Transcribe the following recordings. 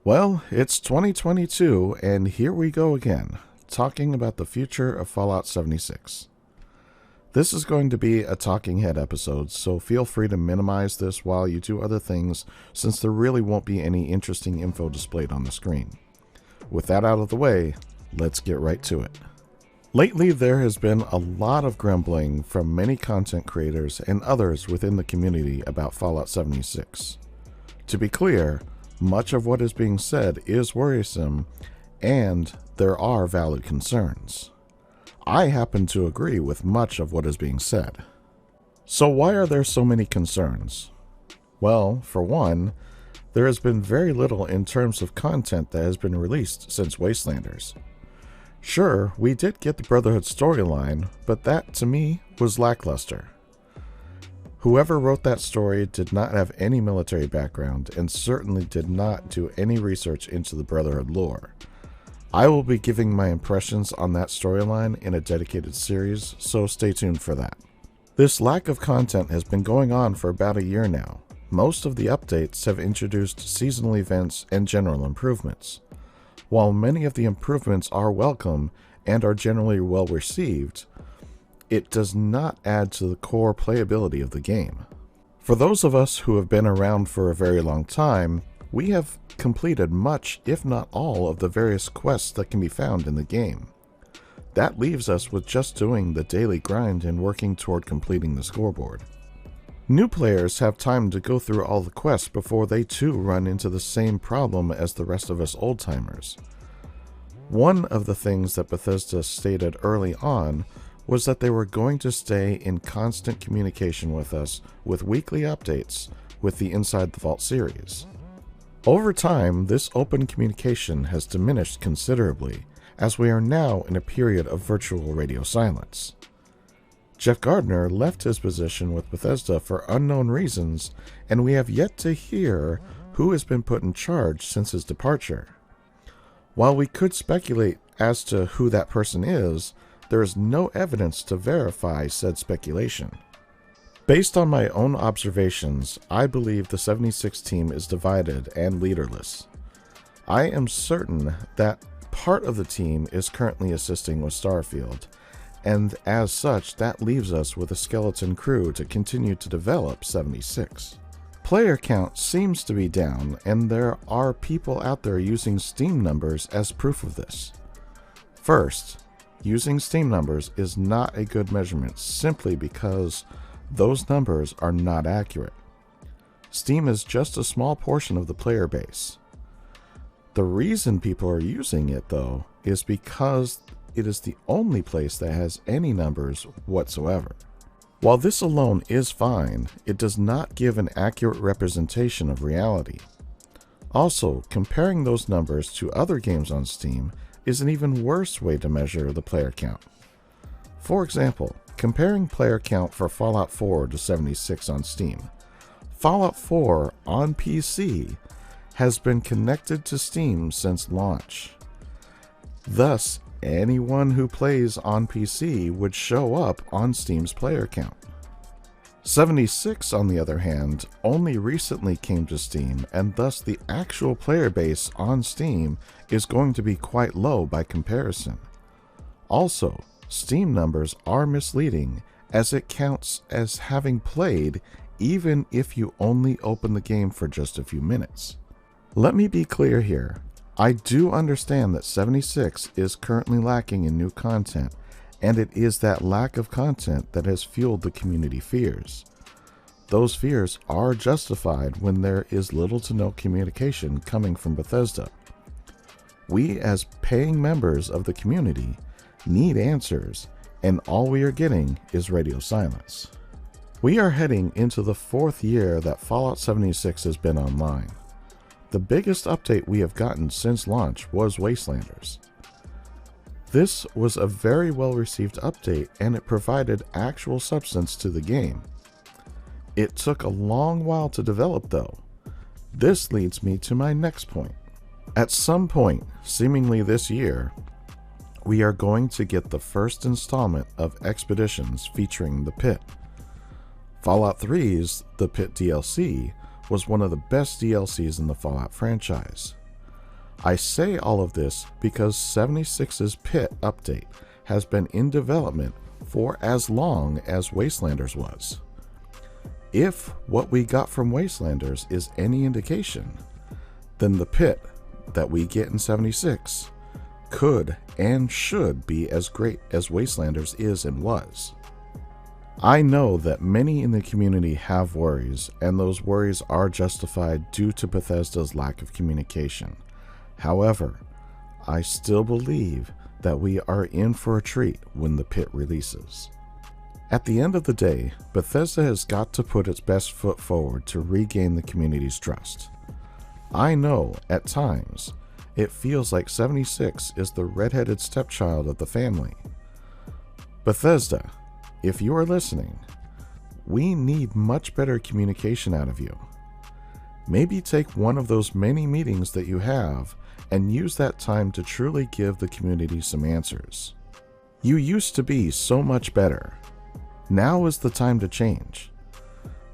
Well, it's 2022, and here we go again, talking about the future of Fallout 76. This is going to be a talking head episode, so feel free to minimize this while you do other things, since there really won't be any interesting info displayed on the screen. With that out of the way, let's get right to it. Lately, there has been a lot of grumbling from many content creators and others within the community about Fallout 76. To be clear, much of what is being said is worrisome, and there are valid concerns. I happen to agree with much of what is being said. So why are there so many concerns? Well, for one, there has been very little in terms of content that has been released since Wastelanders. Sure, we did get the Brotherhood storyline, but that, to me, was lackluster. Whoever wrote that story did not have any military background and certainly did not do any research into the Brotherhood lore. I will be giving my impressions on that storyline in a dedicated series, so stay tuned for that. This lack of content has been going on for about a year now. Most of the updates have introduced seasonal events and general improvements. While many of the improvements are welcome and are generally well received, it does not add to the core playability of the game. For those of us who have been around for a very long time, we have completed much, if not all, of the various quests that can be found in the game. That leaves us with just doing the daily grind and working toward completing the scoreboard. New players have time to go through all the quests before they too run into the same problem as the rest of us old-timers. One of the things that Bethesda stated early on was that they were going to stay in constant communication with us with weekly updates with the Inside the Vault series. Over time, this open communication has diminished considerably, as we are now in a period of virtual radio silence. Jeff Gardner left his position with Bethesda for unknown reasons, and we have yet to hear who has been put in charge since his departure. While we could speculate as to who that person is, there is no evidence to verify said speculation. Based on my own observations, I believe the 76 team is divided and leaderless. I am certain that part of the team is currently assisting with Starfield, and as such, that leaves us with a skeleton crew to continue to develop 76. Player count seems to be down, and there are people out there using Steam numbers as proof of this. First, using Steam numbers is not a good measurement simply because those numbers are not accurate. Steam is just a small portion of the player base. The reason people are using it, though, is because it is the only place that has any numbers whatsoever. While this alone is fine, it does not give an accurate representation of reality. Also, comparing those numbers to other games on Steam is an even worse way to measure the player count. For example, comparing player count for Fallout 4 to 76 on Steam. Fallout 4 on PC has been connected to Steam since launch. Thus, anyone who plays on PC would show up on Steam's player count. 76, on the other hand, only recently came to Steam, and thus the actual player base on Steam is going to be quite low by comparison. Also, Steam numbers are misleading, as it counts as having played even if you only open the game for just a few minutes. Let me be clear here. I do understand that 76 is currently lacking in new content, and it is that lack of content that has fueled the community fears. Those fears are justified when there is little to no communication coming from Bethesda. We, as paying members of the community, need answers, and all we are getting is radio silence. We are heading into the 4th year that Fallout 76 has been online. The biggest update we have gotten since launch was Wastelanders. This was a very well received update, and it provided actual substance to the game. It took a long while to develop though. This leads me to my next point. At some point, seemingly this year, we are going to get the first installment of Expeditions featuring the Pit. Fallout 3's The Pit DLC was one of the best DLCs in the Fallout franchise. I say all of this because 76's pit update has been in development for as long as Wastelanders was. If what we got from Wastelanders is any indication, then the pit that we get in 76 could and should be as great as Wastelanders is and was. I know that many in the community have worries, and those worries are justified due to Bethesda's lack of communication. However, I still believe that we are in for a treat when the pit releases. At the end of the day, Bethesda has got to put its best foot forward to regain the community's trust. I know, at times, it feels like 76 is the redheaded stepchild of the family. Bethesda, if you are listening, we need much better communication out of you. Maybe take one of those many meetings that you have and use that time to truly give the community some answers. You used to be so much better. Now is the time to change.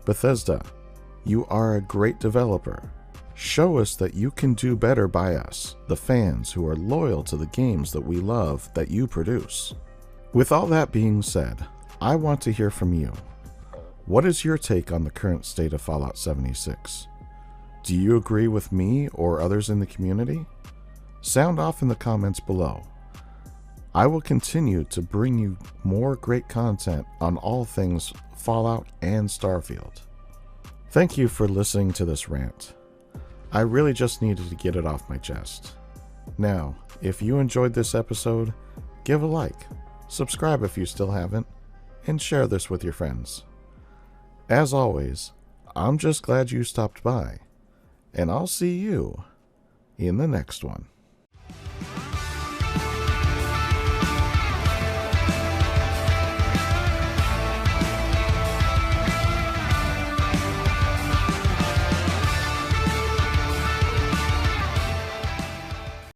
Bethesda, you are a great developer. Show us that you can do better by us, the fans who are loyal to the games that we love that you produce. With all that being said, I want to hear from you. What is your take on the current state of Fallout 76? Do you agree with me or others in the community? Sound off in the comments below. I will continue to bring you more great content on all things Fallout and Starfield. Thank you for listening to this rant. I really just needed to get it off my chest. Now, if you enjoyed this episode, give a like, subscribe if you still haven't, and share this with your friends. As always, I'm just glad you stopped by, and I'll see you in the next one.